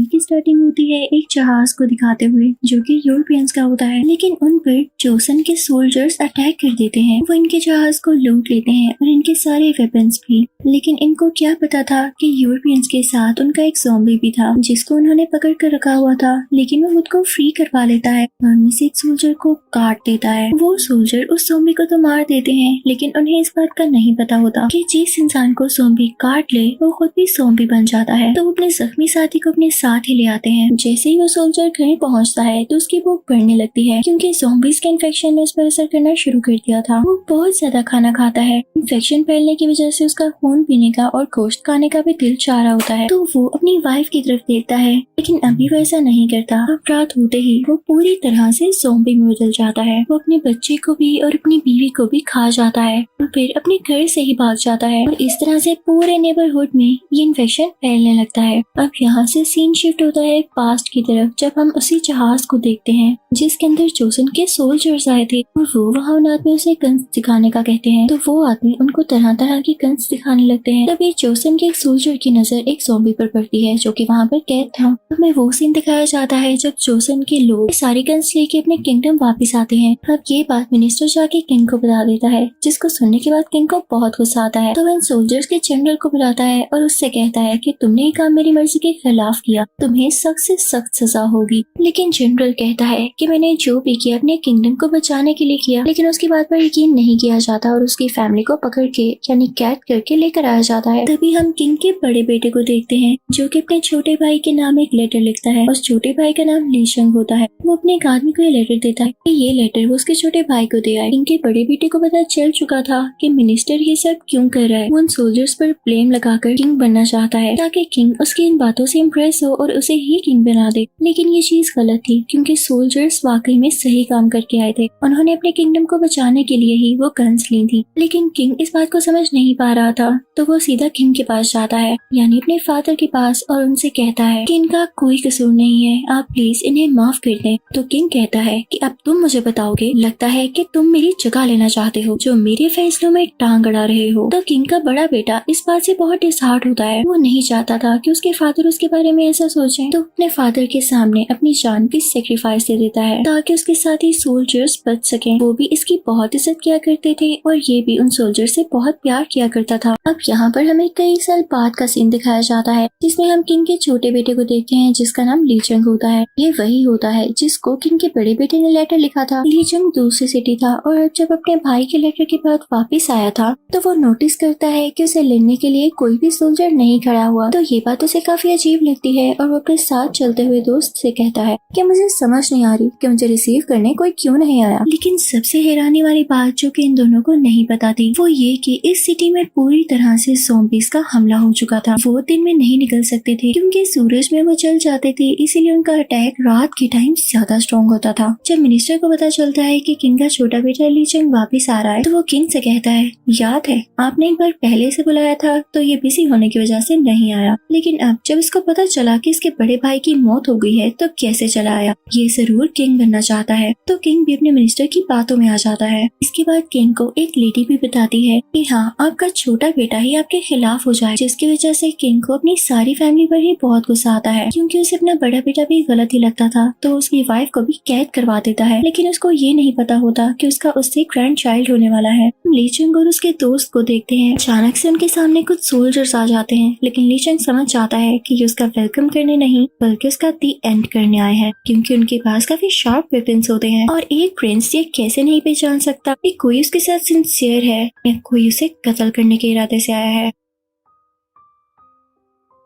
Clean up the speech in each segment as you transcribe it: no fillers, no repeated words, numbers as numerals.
कहानी की स्टार्टिंग होती है एक जहाज को दिखाते हुए जो कि यूरोपियंस का होता है, लेकिन उन पर जोसन के सोल्जर्स अटैक कर देते हैं। वो इनके जहाज को लूट लेते हैं और इनके सारे वेपन्स भी। लेकिन इनको क्या पता था कि यूरोपियंस के साथ उनका एक ज़ॉम्बी भी था जिसको उन्होंने पकड़ कर रखा हुआ था, लेकिन वो खुद को फ्री करवा लेता है और उनमें से एक सोल्जर को काट देता है। वो सोल्जर उस ज़ॉम्बी को तो मार देते हैं, लेकिन उन्हें इस बात का नहीं पता होता कि जिस इंसान को ज़ॉम्बी काट ले वो खुद भी ज़ॉम्बी बन जाता है। तो वो अपने जख्मी साथी को अपने साथ ही ले आते हैं। जैसे ही वो सोल्जर घर पहुंचता है तो उसकी भूख बढ़ने लगती है क्योंकि ज़ॉम्बीज के इन्फेक्शन ने उस पर असर करना शुरू कर दिया था। वो बहुत ज्यादा खाना खाता है। इन्फेक्शन फैलने की वजह से उसका खून पीने का और गोश्त खाने का भी दिल चाह रहा होता है। तो वो अपनी वाइफ की तरफ देखता है, लेकिन अभी वो ऐसा नहीं करता। अब रात होते ही वो पूरी तरह से ज़ॉम्बी में बदल जाता है। वो अपने बच्चे को भी और अपनी बीवी को भी खा जाता है और फिर अपने घर से ही भाग जाता है और इस तरह से पूरे नेबरहुड में ये इन्फेक्शन फैलने लगता है। अब यहाँ से सीन शिफ्ट होता है पास्ट की तरफ, जब हम उसी जहाज को देखते हैं जिसके अंदर जोसन के सोल्जर्स आए थे और वो वहाँ उन आदमियों से गन्स दिखाने का कहते हैं। तो वो आदमी उनको तरह तरह की गन्स दिखाने लगते हैं। तभी जोसन के एक सोल्जर की नजर एक ज़ॉम्बी पर पड़ती है जो कि वहाँ पर कैद था। हमें वो सीन दिखाया जाता है जब जोसन के लोग सारी गन्स लेके अपने किंगडम वापस आते हैं। अब ये बात मिनिस्टर जाके किंग को बता देता है, जिसको सुनने के बाद किंग को बहुत गुस्सा आता है। तो वह सोल्जर्स के जनरल को बुलाता है और उससे कहता है कि तुमने ये काम मेरी मर्जी के खिलाफ किया, तुम्हें सख्त से सख्त सजा होगी। लेकिन जनरल कहता है कि मैंने जो भी किया अपने किंगडम को बचाने के लिए किया, लेकिन उसकी बात पर यकीन नहीं किया जाता और उसकी फैमिली को पकड़ के यानी कैद करके लेकर आया जाता है। तभी हम किंग के बड़े बेटे को देखते हैं जो कि अपने छोटे भाई के नाम एक लेटर लिखता है और छोटे भाई का नाम लीशंग होता है। वो अपने एक आदमी को ये लेटर देता है कि ये लेटर वो उसके छोटे भाई को दे आए। किंग के बड़े बेटे को पता चल चुका था कि मिनिस्टर ये सब क्यों कर रहा है। वो उन सोल्जर्स पर ब्लेम लगाकर किंग बनना चाहता है ताकि किंग उसकी इन बातों से इम्प्रेस हो और उसे ही किंग बना दे। लेकिन ये चीज गलत थी क्योंकि सोल्जर्स वाकई में सही काम करके आए थे। उन्होंने अपने किंगडम को बचाने के लिए ही वो गन्स ली थी। लेकिन किंग इस बात को समझ नहीं पा रहा था, तो वो सीधा किंग के पास जाता है यानी अपने फादर के पास और उनसे कहता है कि इनका कोई कसूर नहीं है, आप प्लीज इन्हें माफ कर दें। तो किंग कहता है कि अब तुम मुझे बताओगे, लगता है कि तुम मेरी जगह लेना चाहते हो, जो मेरे फैसलों में टांग अड़ा रहे हो। तो किंग का बड़ा बेटा इस बात से बहुत डिसहार्ट होता है। वो नहीं चाहता था कि उसके फादर उसके बारे में ऐसा सोचें, तो अपने फादर के सामने अपनी जान की सेक्रीफाइस दे देता है ताकि उसके साथ ही सोल्जर्स बच सकें। वो भी इसकी बहुत इज्जत किया करते थे और ये भी उन सोल्जर से बहुत प्यार किया करता था। अब यहाँ पर हमें कई साल बाद का सीन दिखाया जाता है जिसमें हम किंग के छोटे बेटे को देखते हैं जिसका नाम लीचंग होता है। ये वही होता है जिसको किंग के बड़े बेटे ने लेटर लिखा था। लीचंग दूसरी सिटी था और जब अपने भाई के लेटर के बाद वापिस आया था तो वो नोटिस करता है कि उसे लेने के लिए कोई भी सोल्जर नहीं खड़ा हुआ। तो ये बात उसे काफी अजीब लगती है और वो अपने साथ चलते हुए दोस्त से कहता है कि मुझे समझ नहीं आ रही कि मुझे रिसीव करने कोई क्यों नहीं आया। लेकिन सबसे हैरानी वाली बात जो कि इन दोनों को नहीं पता थी वो ये कि इस सिटी में पूरी तरह से ज़ॉम्बीज का हमला हो चुका था। वो दिन में नहीं निकल सकते थे क्योंकि सूरज में वो जल जाते थे, इसीलिए उनका अटैक रात के टाइम ज्यादा स्ट्रॉन्ग होता था। जब मिनिस्टर को पता चलता है कि किंग का छोटा बेटा लीचंग वापिस आ रहा है तो वो किंग से कहता है, याद है आपने एक बार पहले से बुलाया था तो ये बिजी होने की वजह से नहीं आया, लेकिन अब जब इसको पता चला कि इसके बड़े भाई की मौत हो गई है तो कैसे चला आया। ये जरूर किंग बनना चाहता है। तो किंग भी अपने मिनिस्टर की बातों में आ जाता है। इसके बाद किंग को एक लेडी भी बताती है कि हाँ आपका छोटा बेटा ही आपके खिलाफ हो जाए, जिसकी वजह से किंग को अपनी सारी फैमिली पर ही बहुत गुस्सा आता है क्योंकि उसे अपना बड़ा बेटा भी गलत ही लगता था। तो उसकी वाइफ को भी कैद करवा देता है, लेकिन उसको ये नहीं पता होता कि उसका उससे ग्रैंड चाइल्ड होने वाला है। लीचंग और उसके दोस्त को देखते हैं, अचानक से उनके सामने कुछ सोल्जर्स आ जाते हैं, लेकिन लीचंग समझ जाता है कि ये उसका वेलकम करने नहीं बल्कि उसका दी एंड करने आए हैं क्योंकि उनके पास काफी शार्प वेपन्स होते हैं और एक प्रिंस ये कैसे नहीं पहचान सकता कि कोई उसके साथ सिंसियर है या कोई उसे कत्ल करने के इरादे से आया है।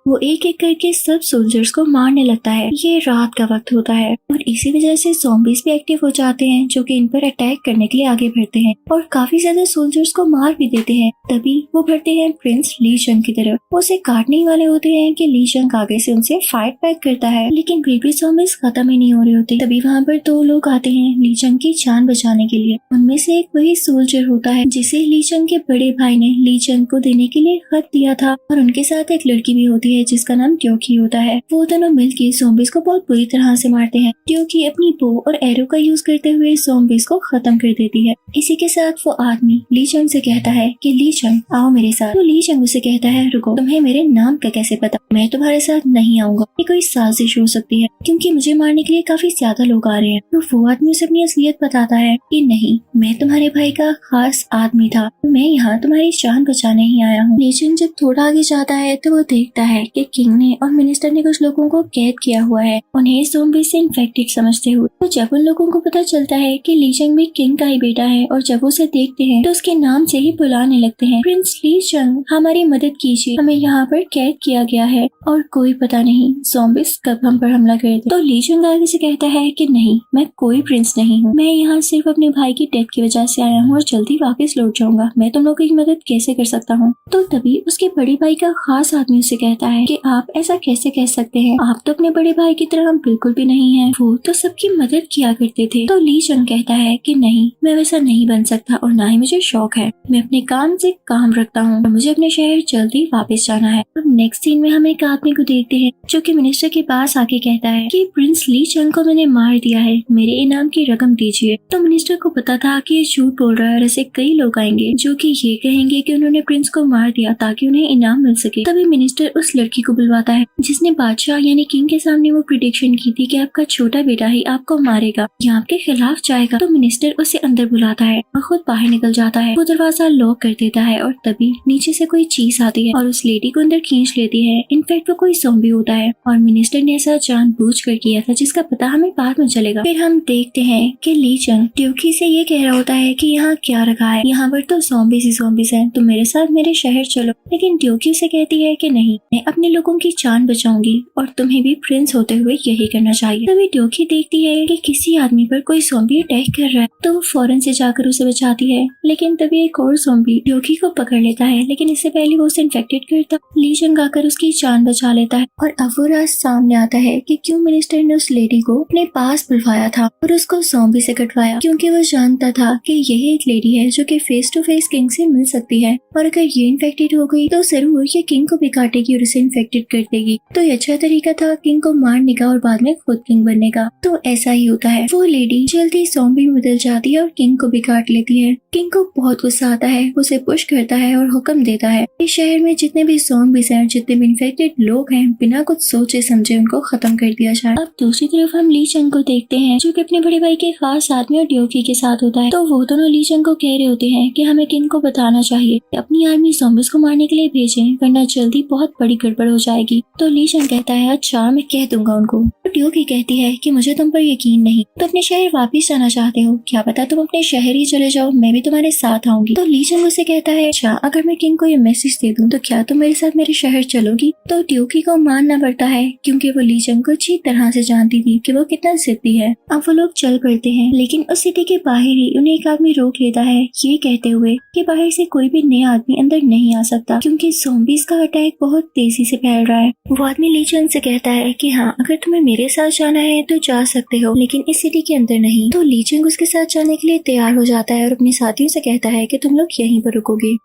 वो एक एक करके सब सोल्जर्स को मारने लगता है। ये रात का वक्त होता है और इसी वजह से ज़ॉम्बीज भी एक्टिव हो जाते हैं जो कि इन पर अटैक करने के लिए आगे बढ़ते हैं और काफी ज्यादा सोल्जर्स को मार भी देते हैं। तभी वो बढ़ते हैं प्रिंस लीचंग की तरफ। वो उसे काटने ही वाले होते हैं कि लीचंग आगे से उनसे फाइट बैक करता है, लेकिन फिर भी ज़ॉम्बीज खत्म ही नहीं हो रहे होते। तभी वहाँ पर दो लोग आते हैं लीचंग की जान बचाने के लिए। उनमें से एक वही सोल्जर होता है जिसे लीचंग के बड़े भाई ने लीचंग को देने के लिए खत दिया था और उनके साथ एक लड़की भी होती है है जिसका नाम ट्योकी होता है। वो दोनों मिलकर ज़ॉम्बीज को बहुत बुरी तरह से मारते हैं। ट्योकी अपनी बो और एरो का यूज करते हुए ज़ॉम्बीज को खत्म कर देती है। इसी के साथ वो आदमी ली चंग से कहता है कि ली चंग आओ मेरे साथ। तो ली चंग उसे कहता है रुको, तुम्हें मेरे नाम का कैसे पता? मैं तुम्हारे साथ नहीं आऊंगा, ये कोई साजिश हो सकती है क्योंकि मुझे मारने के लिए काफी ज्यादा लोग आ रहे हैं। तो वो आदमी उसे अपनी असलियत बताता है कि नहीं, मैं तुम्हारे भाई का खास आदमी था, मैं यहाँ तुम्हारी जान बचाने ही आया हूँ। ली चंग जब थोड़ा आगे जाता है तो वो देखता है कि किंग ने और मिनिस्टर ने कुछ लोगों को कैद किया हुआ है, उन्हें ज़ॉम्बी से इन्फेक्टेड समझते हुए। तो जब उन लोगों को पता चलता है कि ली चंग भी किंग का ही बेटा है और जब उसे देखते हैं तो उसके नाम से ही बुलाने लगते हैं, प्रिंस ली चंग हमारी मदद कीजिए, हमें यहाँ पर कैद किया गया है और कोई पता नहीं ज़ॉम्बीज कब हम पर हमला कर दे। तो ली चंग आगे से कहता है कि नहीं, मैं कोई प्रिंस नहीं हूँ, मैं यहाँ सिर्फ अपने भाई की डेथ की वजह से आया हूँ और जल्दी वापस लौट जाऊंगा, मैं तुम लोगों की मदद कैसे कर सकता हूँ? तो तभी उसके बड़े भाई का खास आदमी उसे कहता है कि आप ऐसा कैसे कह सकते हैं, आप तो अपने बड़े भाई की तरह बिल्कुल भी नहीं है, वो तो सबकी मदद किया करते थे। तो ली चंग कहता है कि नहीं, मैं वैसा नहीं बन सकता और ना ही मुझे शौक है, मैं अपने काम से काम रखता हूँ और मुझे अपने शहर जल्दी वापस जाना है। अब नेक्स्ट सीन में हम एक आदमी को देखते हैं जो कि मिनिस्टर के पास आके कहता है कि प्रिंस ली चंग को मैंने मार दिया है, मेरे इनाम की रकम दीजिए। तो मिनिस्टर को पता था कि ये झूठ बोल रहा है और ऐसे कई लोग आएंगे जो कि ये कहेंगे कि उन्होंने प्रिंस को मार दिया ताकि उन्हें इनाम मिल सके। तभी मिनिस्टर उस लड़की को बुलवाता है जिसने बादशाह यानी किंग के सामने वो प्रिडिक्शन की थी कि आपका छोटा बेटा ही आपको मारेगा या आपके खिलाफ जाएगा। तो मिनिस्टर उसे अंदर बुलाता है और खुद बाहर निकल जाता है। वो दरवाजा लॉक कर देता है और तभी नीचे से कोई चीज आती है और उस लेडी को अंदर खींच लेती है। इनफैक्ट वो कोई ज़ॉम्बी होता है और मिनिस्टर ने ऐसा जानबूझकर किया था जिसका पता हमें बाद में चलेगा। फिर हम देखते हैं कि ली चंग ट्योकी से ये कह रहा होता है कि यहाँ क्या रखा है, यहाँ पर तो ज़ॉम्बीज ही ज़ॉम्बीज हैं, तुम मेरे साथ मेरे शहर चलो। लेकिन ट्योकी उसे कहती है कि नहीं, मैं अपने लोगों की जान बचाऊंगी और तुम्हें भी प्रिंस होते हुए यही करना चाहिए। तभी ट्योकी देखती है कि किसी आदमी पर कोई ज़ॉम्बी अटैक कर रहा है तो वो फौरन से जाकर उसे बचाती है। लेकिन तभी एक और ज़ॉम्बी ट्योकी को पकड़ लेता है, लेकिन इससे पहले वो उसे इन्फेक्टेड करता। ली चंग आकर उसकी जान बचा लेता है और अब वो राज सामने आता है कि क्यों मिनिस्टर ने उस लेडी को अपने पास बुलवाया था और उसको ज़ॉम्बी से कटवाया, क्योंकि वो जानता था कि यही एक लेडी है जो कि फेस टू फेस किंग से मिल सकती है और अगर ये इन्फेक्टेड हो गई तो जरूर ये किंग को भी काटेगी और उसे इन्फेक्टेड कर देगी। तो ये अच्छा तरीका था किंग को मारने का और बाद में खुद किंग बनने का। तो ऐसा ही होता है, वो लेडी जल्दी ज़ॉम्बी में बदल जाती है और किंग को भी काट लेती है। किंग को बहुत गुस्सा आता है, उसे पुश करता है और हुक्म देता है इस शहर में जितने भी ज़ॉम्बीज हैं, जितने भी इन्फेक्टेड लोग हैं, बिना कुछ सोचे समझे उनको खत्म कर दिया जाए। अब दूसरी तरफ हम ली चंग को देखते हैं जो कि अपने बड़े भाई के खास आदमी और ट्योकी के साथ होता है। तो वो दोनों ली चंग को कह रहे होते हैं कि हमें किंग को बताना चाहिए कि अपनी आर्मी ज़ॉम्बीज को मारने के लिए भेजें, वरना जल्दी बहुत बड़ी गड़बड़ हो जाएगी। तो ली चंग कहता है अच्छा, मैं कह दूंगा उनको। तो ट्योकी कहती है कि मुझे तुम पर यकीन नहीं, तो अपने शहर वापिस जाना चाहते हो, क्या पता तुम अपने शहर ही चले जाओ, मैं भी तुम्हारे साथ आऊंगी। तो ली चंग उसे कहता है अच्छा, अगर मैं किंग को ये मैसेज दे दूं तो क्या तुम मेरे साथ मेरे शहर चलोगी? तो ट्योकी को मानना पड़ता है क्योंकि वो ली चंग को अच्छी तरह से जानती थी कि वो कितना जिद्दी है। अब वो लोग चल पड़ते हैं, लेकिन उस सिटी के बाहर ही उन्हें एक आदमी रोक लेता है ये कहते हुए कि बाहर से कोई भी नया आदमी अंदर नहीं आ सकता क्योंकि ज़ॉम्बीज का अटैक बहुत तेजी से फैल रहा है। वो आदमी ली चंग से कहता है कि हाँ, अगर तुम्हें मेरे साथ जाना है तो जा सकते हो, लेकिन इस सिटी के अंदर नहीं। तो ली चंग उसके साथ जाने के लिए तैयार हो जाता है और अपने साथियों से कहता है कि तुम लोग यहीं पर रुकोगे।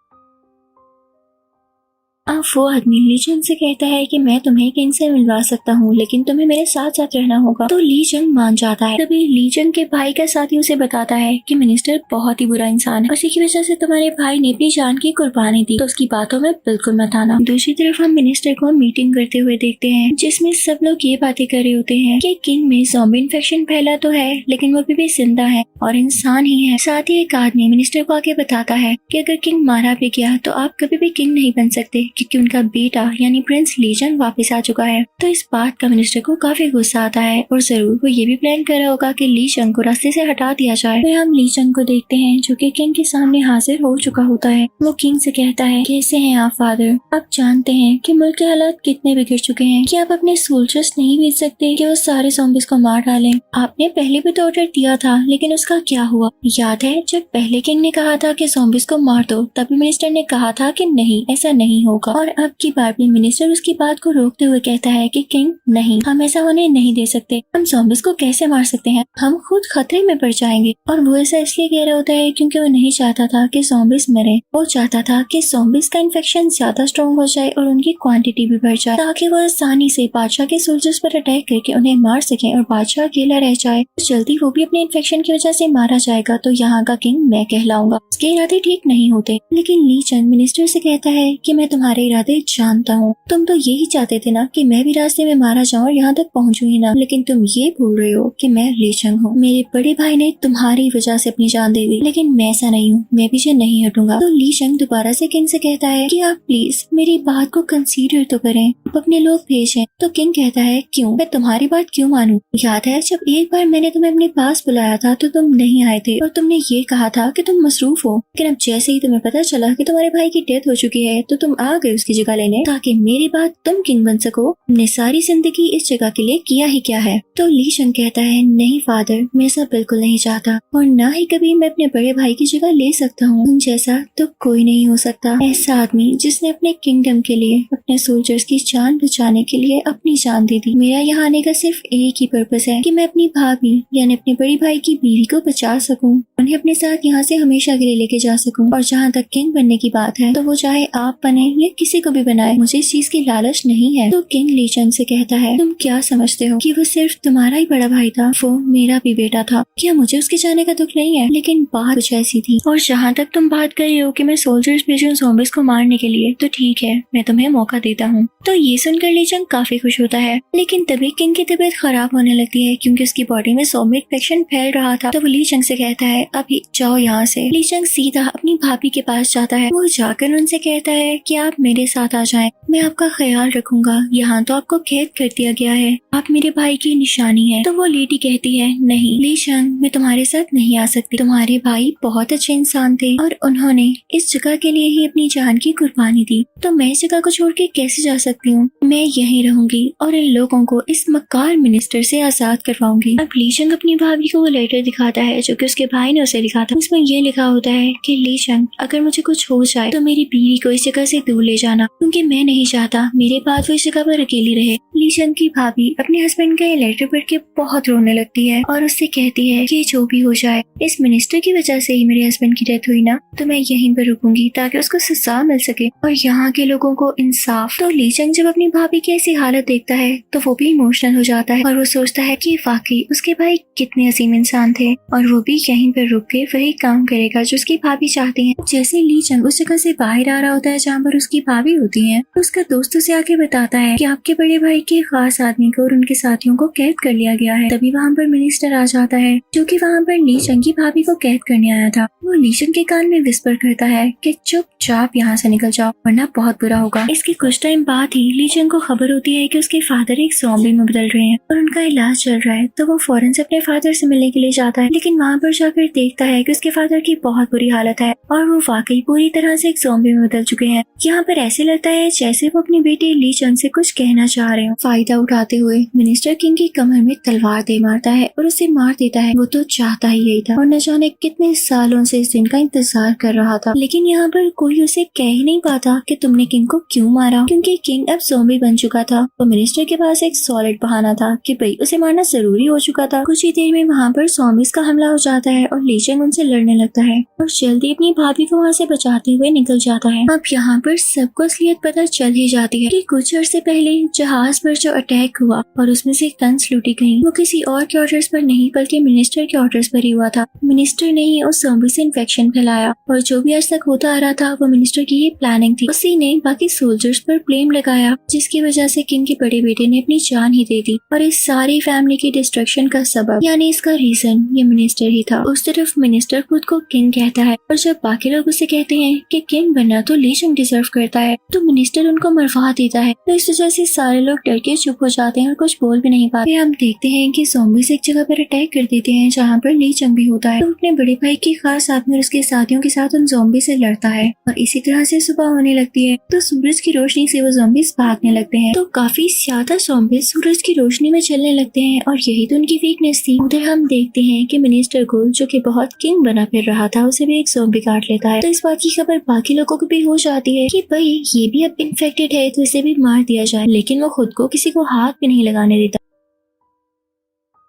अब वो आदमी ली चंग से कहता है कि मैं तुम्हें किंग से मिलवा सकता हूँ, लेकिन तुम्हें मेरे साथ साथ रहना होगा। तो ली चंग मान जाता है। तभी ली चंग के भाई का साथी उसे बताता है कि मिनिस्टर बहुत ही बुरा इंसान है, उसी की वजह से तुम्हारे भाई ने अपनी जान की कुर्बानी दी, तो उसकी बातों में बिल्कुल मत आना। दूसरी तरफ हम मिनिस्टर को मीटिंग करते हुए देखते हैं जिसमें सब लोग ये बातें कर रहे होते हैं कि किंग में ज़ॉम्बी इन्फेक्शन फैला तो है, लेकिन वो अभी भी जिंदा है और इंसान ही है। साथ ही एक आदमी मिनिस्टर को आगे बताता है कि अगर किंग मारा भी गया तो आप कभी भी किंग नहीं बन सकते क्योंकि उनका बेटा यानी प्रिंस ली चंग वापस आ चुका है। तो इस बात का मिनिस्टर को काफी गुस्सा आता है और जरूर वो ये भी प्लान कर रहा होगा कि ली चंग को रास्ते से हटा दिया जाए। फिर हम ली चंग को देखते हैं जो कि किंग के सामने हाजिर हो चुका होता है। वो किंग से कहता है कैसे हैं आप फादर, आप जानते हैं कि मुल्क के हालात कितने बिगड़ चुके हैं कि आप अपने सोल्जर्स नहीं भेज सकते कि वो सारे ज़ॉम्बीज को मार डालें। आपने पहले भी तो ऑर्डर दिया था लेकिन उसका का क्या हुआ? याद है जब पहले किंग ने कहा था कि ज़ॉम्बीज को मार दो, तभी मिनिस्टर ने कहा था कि नहीं, ऐसा नहीं होगा। और अब की बार भी मिनिस्टर उसकी बात को रोकते हुए कहता है कि किंग नहीं, हम ऐसा होने नहीं दे सकते। हम ज़ॉम्बीज को कैसे मार सकते हैं? हम खुद खतरे में पड़ जाएंगे। और वो ऐसा इसलिए कह रहा होता है क्योंकि वो नहीं चाहता था कि ज़ॉम्बीज मरे। वो चाहता था कि ज़ॉम्बीज का इन्फेक्शन ज्यादा स्ट्रॉन्ग हो जाए और उनकी क्वांटिटी भी बढ़ जाए, ताकि वो आसानी से बादशाह के सोल्जर्स पर अटैक करके उन्हें मार सके और बादशाह अकेला रह जाए। जल्दी वो भी अपने इन्फेक्शन की वजह से मारा जाएगा तो यहाँ का किंग मैं कहलाऊंगा। उसके इरादे ठीक नहीं होते। लेकिन ली चंग मिनिस्टर से कहता है कि मैं तुम्हारे इरादे जानता हूँ। तुम तो यही चाहते थे ना कि मैं भी रास्ते में मारा जाऊँ और यहाँ तक पहुँचूं ही ना। लेकिन तुम ये भूल रहे हो कि मैं ली चंग हूँ। मेरे बड़े भाई ने तुम्हारी वजह से अपनी जान दे दी, लेकिन मैं ऐसा नहीं हूँ। मैं पीछे नहीं हटूंगा। तो ली चंग दोबारा से किंग से कहता है कि आप प्लीज मेरी बात को कंसीडर तो करें, आप अपने लोग भेजें। तो किंग कहता है क्यों? मैं तुम्हारी बात क्यों मानूं? याद है जब एक बार मैंने तुम्हें अपने पास बुलाया था तो तुम नहीं आए थे और तुमने ये कहा था कि तुम मसरूफ हो। लेकिन अब जैसे ही तुम्हें पता चला कि तुम्हारे भाई की डेथ हो चुकी है तो तुम आ गए उसकी जगह लेने, ताकि मेरी बात तुम किंग बन सको। तुमने सारी जिंदगी इस जगह के लिए किया ही क्या है? तो ली चंग कहता है नहीं फादर, मैं ऐसा बिल्कुल नहीं चाहता और ना ही कभी मैं अपने बड़े भाई की जगह ले सकता हूँ। तुम जैसा तो कोई नहीं हो सकता। ऐसा आदमी जिसने अपने किंगडम के लिए, अपने सोल्जर्स की जान बचाने के लिए अपनी जान दे दी। मेरा यहाँ आने का सिर्फ एक ही पर्पस है कि मैं अपनी भाभी यानी अपने बड़ी भाई की बीवी को बचा सकूं, उन्हें अपने साथ यहाँ से हमेशा के लिए लेके जा सकूं। और जहाँ तक किंग बनने की बात है तो वो चाहे आप बने या किसी को भी बनाए, मुझे इस चीज की लालच नहीं है। तो किंग ली चंग से कहता है तुम क्या समझते हो कि वो सिर्फ तुम्हारा ही बड़ा भाई था? वो मेरा भी बेटा था। क्या मुझे उसके जाने का दुख नहीं है? लेकिन बात कुछ ऐसी थी। और जहाँ तक तुम बात कर रहे हो कि मैं सोल्जर्स भेजूं ज़ॉम्बीज को मारने के लिए, तो ठीक है, मैं तुम्हें मौका देता हूँ। तो ये सुनकर ली चंग काफी खुश होता है। लेकिन तभी किंग की तबीयत खराब होने लगती है क्योंकि उसकी बॉडी में ज़ॉम्बी इन्फेक्शन फैल रहा था। तो वो ली चंग से कहता है अभी जाओ यहाँ से। ली चंग सीधा अपनी भाभी के पास जाता है। वो जाकर उनसे कहता है कि आप मेरे साथ आ जाएं, मैं आपका ख्याल रखूंगा। यहाँ तो आपको कैद कर दिया गया है, आप मेरे भाई की निशानी है। तो वो लेडी कहती है नहीं ली चंग, मैं तुम्हारे साथ नहीं आ सकती। तुम्हारे भाई बहुत अच्छे इंसान थे और उन्होंने इस जगह के लिए ही अपनी जान की कुर्बानी दी, तो मैं इस जगह को छोड़ के कैसे जा सकती हूँ? मैं यहीं रहूंगी और इन लोगों को इस मक्कार मिनिस्टर से आजाद करवाऊंगी। अब ली चंग अपनी भाभी को वो लेटर दिखाता है जो कि उसके भाई ने उसे लिखा था। उसमें ये लिखा होता है कि ली चंग, अगर मुझे कुछ हो जाए तो मेरी बीवी को इस जगह से दूर ले जाना, क्योंकि मैं नहीं चाहता मेरे बाद वो इस जगह पर अकेली रहे। ली चंग की भाभी अपने हस्बैंड का ये लेटर पढ़ के बहुत रोने लगती है और उससे कहती है कि जो भी हो जाए, इस मिनिस्टर की वजह से ही मेरे हस्बैंड की डेथ हुई ना, तो मैं यहीं पर रुकूंगी ताकि उसको सजा मिल सके और यहाँ के लोगों को इंसाफ। तो ली चंग जब अपनी भाभी की ऐसी हालत देखता है तो वो भी इमोशनल हो जाता है और वो सोचता है कि वाकई उसके भाई कितने अजीम इंसान थे और वो भी यहीं पर रुक के वही काम करेगा जो उसकी भाभी चाहती है। जैसे ली चंग उस जगह से बाहर आ रहा होता है जहाँ पर उसकी भाभी होती है, तो उसका दोस्त उसे आके बताता है कि आपके बड़े भाई के खास आदमी को और उनके साथियों को कैद कर लिया गया है। तभी वहाँ पर मिनिस्टर आ जाता है जो कि वहाँ पर ली चंग की भाभी को कैद करने आया था। वो ली चंग के कान में विस्पर करता है कि चुपचाप यहाँ से निकल जाओ वरना बहुत बुरा होगा। इसके कुछ टाइम बाद ही ली चंग को खबर होती है कि उसके फादर एक ज़ॉम्बी में बदल रहे हैं और उनका इलाज चल रहा है। तो वो फौरन से अपने फादर से मिलने के लिए जाता है, लेकिन वहाँ पर जाकर देखता है कि उसके फादर की बहुत बुरी हालत है और वो वाकई पूरी तरह से एक ज़ॉम्बी में बदल चुके हैं। यहाँ पर ऐसे लगता है जैसे वो अपनी बेटी ली चंग से कुछ कहना चाह रहे हो। फायदा उठाते हुए मिनिस्टर किंग की कमर में तलवार दे मारता है और उसे मार देता है। वो तो चाहता ही यही था और न जाने कितने सालों से इस दिन का इंतजार कर रहा था। लेकिन यहाँ पर कोई उसे कह ही नहीं पाता कि तुमने किंग को क्यों मारा, क्योंकि किंग अब ज़ॉम्बी बन चुका था। तो मिनिस्टर के पास एक सॉलिड बहाना था कि भाई उसे मारना जरूरी हो चुका था। कुछ ही देर में वहाँ पर ज़ॉम्बीज का हमला हो जाता है और ली चंग उनसे लड़ने लगता है और जल्दी अपनी भाभी को वहाँ से बचाते हुए निकल जाता है। अब यहाँ पर सबको असलियत पता चल ही जाती है कि कुछ अर्से पहले जहाज पर जो अटैक हुआ और उसमें से गन्स लूटी गई, वो किसी और के ऑर्डर्स पर नहीं बल्कि मिनिस्टर के ऑर्डर्स पर ही हुआ था। मिनिस्टर ने ही उस ज़ॉम्बी से इन्फेक्शन फैलाया और जो भी आज तक होता आ रहा था वो मिनिस्टर की ही प्लानिंग थी। उसी ने बाकी सोल्जर्स पर ब्लेम लगाया जिसकी वजह से किंग के बड़े बेटे ने अपनी जान ही दे दी और इस सारी फैमिली की डिस्ट्रक्शन का सबब यानी इसका रीजन ये मिनिस्टर ही था। उस तरफ मिनिस्टर खुद को किंग कहता है और जब बाकी लोग उसे कहते हैं कि किंग बनना तो ली चंग डिजर्व करता है तो मिनिस्टर उनको मरवा देता है। तो इस वजह से सारे लोग डर के चुप हो जाते हैं और कुछ बोल भी नहीं पाते। हम देखते हैं कि ज़ॉम्बीज एक जगह पर अटैक कर देते हैं जहाँ पर ली चंग भी होता है। तो अपने बड़े भाई की खास आदमी और उसके साथियों के साथ उन ज़ॉम्बी से लड़ता है और इसी तरह से सुबह होने लगती है तो सूरज की रोशनी से वो ज़ॉम्बीज भागने लगते हैं। तो काफी ज्यादा ज़ॉम्बीज सूरज की रोशनी में चलने लगते हैं और यही तो उनकी वीकनेस थी। उधर हम देखते हैं कि मिनिस्टर को, जो कि बहुत किंग बना फिर रहा था, उसे भी एक ज़ॉम्बी काट लेता है। तो इस बात की खबर बाकी लोगों को भी हो जाती है कि भाई ये भी अब इन्फेक्टेड है, तो इसे भी मार दिया जाए, लेकिन वो खुद को किसी को हाथ भी नहीं लगाने देता।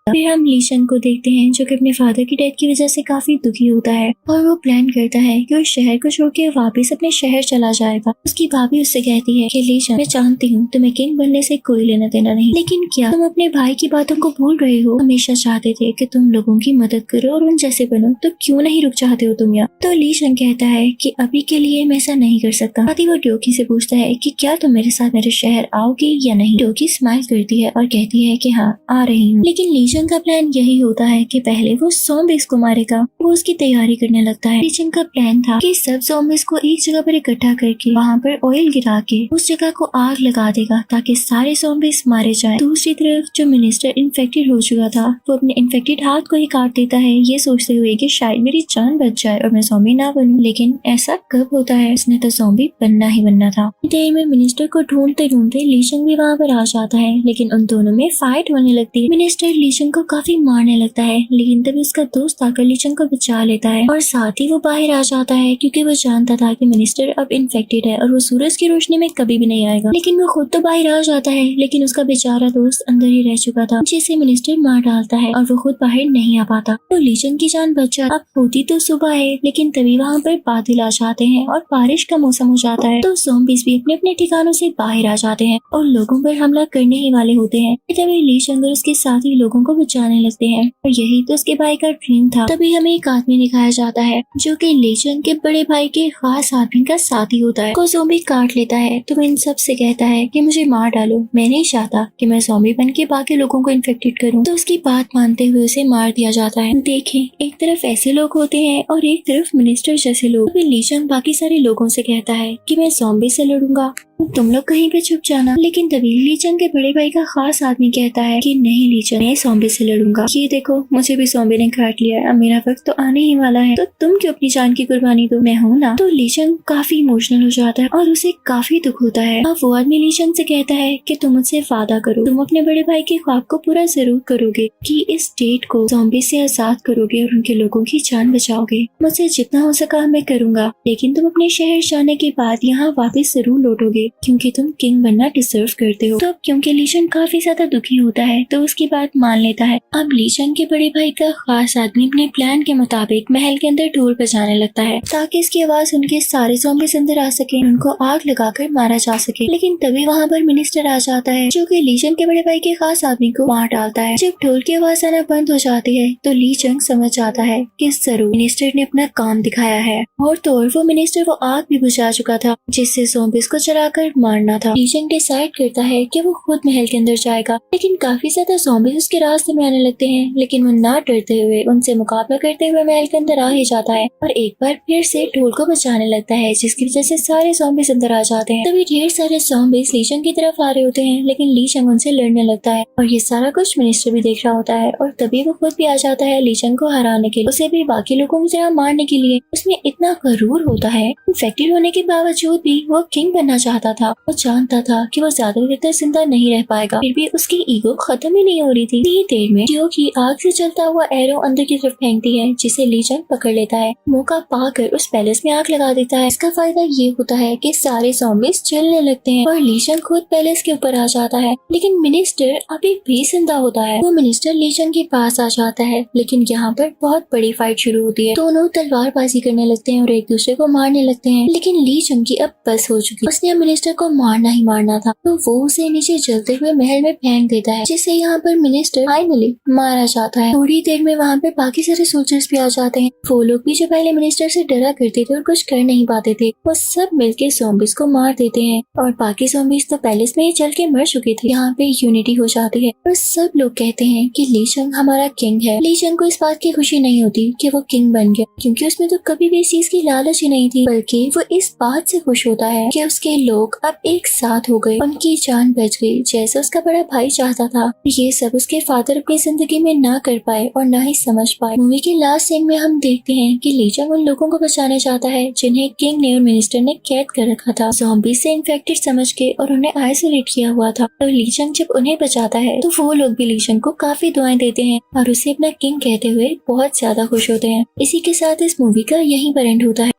फिर हम लीशन को देखते हैं, जो कि अपने फादर की डेथ की वजह से काफी दुखी होता है और वो प्लान करता है कि वो शहर को छोड़ के वापस अपने शहर चला जाएगा। उसकी भाभी उससे कहती है कि लीशन, मैं जानती हूँ तुम्हें किंग बनने से कोई लेना देना नहीं, लेकिन क्या तुम अपने भाई की बातों को भूल रहे हो? हमेशा चाहते थे कि तुम लोगों की मदद करो और उन जैसे बनो, तो क्यों नहीं रुक चाहते हो तुम यहाँ? तो लीशन कहता है कि अभी के लिए मैं ऐसा नहीं कर सकता। साथ ही वो डोकी से पूछता है कि क्या तुम मेरे साथ मेरे शहर आओगी या नहीं। डोकी स्माइल करती है और कहती है कि हाँ, आ रही हूँ। लेकिन लीशन का प्लान यही होता है कि पहले वो ज़ॉम्बीज़ को मारेगा। वो उसकी तैयारी करने लगता है। लीशन का प्लान था कि सब ज़ॉम्बीज़ को एक जगह पर इकट्ठा करके वहाँ पर ऑयल गिरा के उस जगह को आग लगा देगा ताकि सारे ज़ॉम्बीज़ मारे जाएं। दूसरी तरफ जो मिनिस्टर इन्फेक्टेड हो चुका था, वो अपने इन्फेक्टेड हाथ को ही काट देता है, ये सोचते हुए कि शायद मेरी जान बच जाए और मैं ज़ॉम्बी ना बनूं। लेकिन ऐसा कब होता है? उसने तो ज़ॉम्बी बनना ही बनना था। देर में मिनिस्टर को ढूंढते ढूंढते लीशन भी वहाँ पर आ जाता है, लेकिन उन दोनों में फाइट होने लगती है। मिनिस्टर लीशन को काफी मारने लगता है, लेकिन तभी उसका दोस्त आकर लीशन को बचा लेता है और साथ ही वो बाहर आ जाता है, क्योंकि वो जानता था कि मिनिस्टर अब इन्फेक्टेड है और वो सूरज की रोशनी में कभी भी नहीं आएगा। लेकिन वो खुद तो बाहर आ जाता है, लेकिन उसका बेचारा दोस्त अंदर ही रह चुका था, जिसे मिनिस्टर मार डालता है और वो खुद बाहर नहीं आ पाता। तो लीशन की जान बच जाती। अब होती तो सुबह है, लेकिन तभी वहाँ पर बादल आ जाते हैं और बारिश का मौसम हो जाता है। तो ज़ॉम्बीज़ भी अपने अपने ठिकानों से बाहर आ जाते हैं और लोगों पर हमला करने ही वाले होते हैं। तभी लीशन और उसके साथी लोगों को बचाने लगते हैं और यही तो उसके भाई का ड्रीम था। तभी हमें एक आदमी दिखाया जाता है, जो कि लीशन के बड़े भाई के खास आदमी का साथी होता है। को ज़ॉम्बी काट लेता है तो इन सब से कहता है कि मुझे मार डालो, मैं नहीं चाहता कि मैं ज़ॉम्बी बन के बाकी लोगों को इन्फेक्टेड करूं। तो उसकी बात मानते हुए उसे मार दिया जाता है। देखें, एक तरफ ऐसे लोग होते हैं और एक तरफ मिनिस्टर जैसे लोग। तभी लीशन बाकी सारे लोगों से कहता है कि मैं ज़ॉम्बी से लड़ूंगा, तुम लोग कहीं पे छुप जाना। लेकिन तभी लीशन के बड़े भाई का खास आदमी कहता है कि नहीं लीशन, मैं ज़ॉम्बी से लड़ूंगा। ये देखो, मुझे भी ज़ॉम्बी ने काट लिया है, अब मेरा वक्त तो आने ही वाला है, तो तुम क्यों अपनी जान की कुर्बानी दो, मैं हूँ ना। तो लीशन काफी इमोशनल हो जाता है और उसे काफी दुख होता है। अब वो आदमी लीशन से कहता है कि तुम मुझसे वादा करो, तुम अपने बड़े भाई के ख्वाब को पूरा जरूर करोगे कि इस स्टेट को ज़ॉम्बी से आजाद करोगे और उनके लोगों की जान बचाओगे। मुझसे जितना हो सका मैं करूंगा, लेकिन तुम अपने शहर जाने के बाद यहाँ वापस जरूर लौटोगे, क्योंकि तुम किंग बनना डिजर्व करते हो। तो अब क्योंकि लीशन काफी ज्यादा दुखी होता है, तो उसकी बात मान लेता है। अब लीशन के बड़े भाई का खास आदमी अपने प्लान के मुताबिक महल के अंदर ढोल बजाने लगता है, ताकि इसकी आवाज उनके सारे ज़ॉम्बीज़ अंदर आ सके, उनको आग लगाकर मारा जा सके। लेकिन तभी वहाँ पर मिनिस्टर आ जाता है, जो कि लीशन के बड़े भाई के खास आदमी को मार डालता है। जब ढोल की आवाज आना बंद हो जाती है, तो लीशन समझ जाता है कि जरूर मिनिस्टर ने अपना काम दिखाया है। और तो और वो मिनिस्टर वो आग भी बुझा चुका था, जिससे ज़ॉम्बीज़ को चलाकर मारना था। लीशन डिसाइड करता है कि वो खुद महल के अंदर जाएगा, लेकिन काफी ज्यादा ज़ॉम्बीज़ उसके रास्ते में आने लगते हैं, लेकिन वो ना डरते हुए उनसे मुकाबला करते हुए महल के अंदर आ ही जाता है और एक बार फिर से ढोल को बचाने लगता है, जिसकी वजह से सारे ज़ॉम्बीज़ अंदर आ जाते हैं। तभी ढेर सारे ज़ॉम्बीज़ लीशन की तरफ आ रहे होते हैं, लेकिन लीशन उनसे लड़ने लगता है और ये सारा कुछ मिनिस्टर भी देख रहा होता है और तभी वो खुद भी आ जाता है लीशन को हराने के लिए, उसे भी बाकी लोगों की तरह मारने के लिए। उसमें इतना गरूर होता है, इन्फेक्टेड होने के बावजूद भी वो किंग बनना चाहता था। वो जानता था कि वो ज्यादा देर तक जिंदा नहीं रह पाएगा, फिर भी उसकी ईगो खत्म ही नहीं हो रही थी। इतनी देर में जो की आग से चलता हुआ एरो अंदर की तरफ फेंकती है, जिसे लीशन पकड़ लेता है। मौका पाकर उस पैलेस में आग लगा देता है। इसका फायदा ये होता है कि सारे ज़ॉम्बीज़ जलने लगते हैं और लीशन खुद पैलेस के ऊपर आ जाता है। लेकिन मिनिस्टर अभी भी जिंदा होता है। वो मिनिस्टर लीशन के पास आ जाता है, लेकिन यहाँ पर बहुत बड़ी फाइट शुरू होती है। दोनों तलवारबाजी करने लगते हैं और एक दूसरे को मारने लगते हैं, लेकिन लीशन की अब बस हो चुकी। उसने अब मिनिस्टर को मारना ही मारना था, तो वो उसे नीचे जलते हुए महल में फेंक देता है, जिससे यहाँ पर मिनिस्टर फाइनली मारा जाता है। थोड़ी देर में वहाँ पे बाकी सारे सोल्जर्स भी आ जाते हैं। वो लोग भी जो पहले मिनिस्टर से डरा करते थे और कुछ कर नहीं पाते थे, वो सब मिलके ज़ॉम्बीज़ को मार देते हैं और बाकी ज़ॉम्बीज़ तो पैलेस में ही जल के मर चुके थे। यहाँ पे यूनिटी हो जाती है और सब लोग कहते हैं कि लीशन हमारा किंग है। लीशन को इस बात की खुशी नहीं होती कि वो किंग बन गया, क्योंकि उसमें तो कभी भी इस चीज की लालच ही नहीं थी, बल्कि वो इस बात से खुश होता है कि उसके लोग लोग अब एक साथ हो गए, उनकी जान बच गई जैसे उसका बड़ा भाई चाहता था। ये सब उसके फादर अपनी जिंदगी में ना कर पाए और ना ही समझ पाए। मूवी के लास्ट सीन में हम देखते हैं कि ली चंग उन लोगों को बचाना चाहता है जिन्हें किंग ने और मिनिस्टर ने कैद कर रखा था, ज़ॉम्बी से इन्फेक्टेड समझ के, और उन्हें आइसोलेट किया हुआ था। तो ली चंग जब उन्हें बचाता है तो वो लोग भी ली चंग को काफी दुआएं देते हैं और उसे अपना किंग कहते हुए बहुत ज्यादा खुश होते हैं। इसी के साथ इस मूवी का यहीं पर एंड होता है।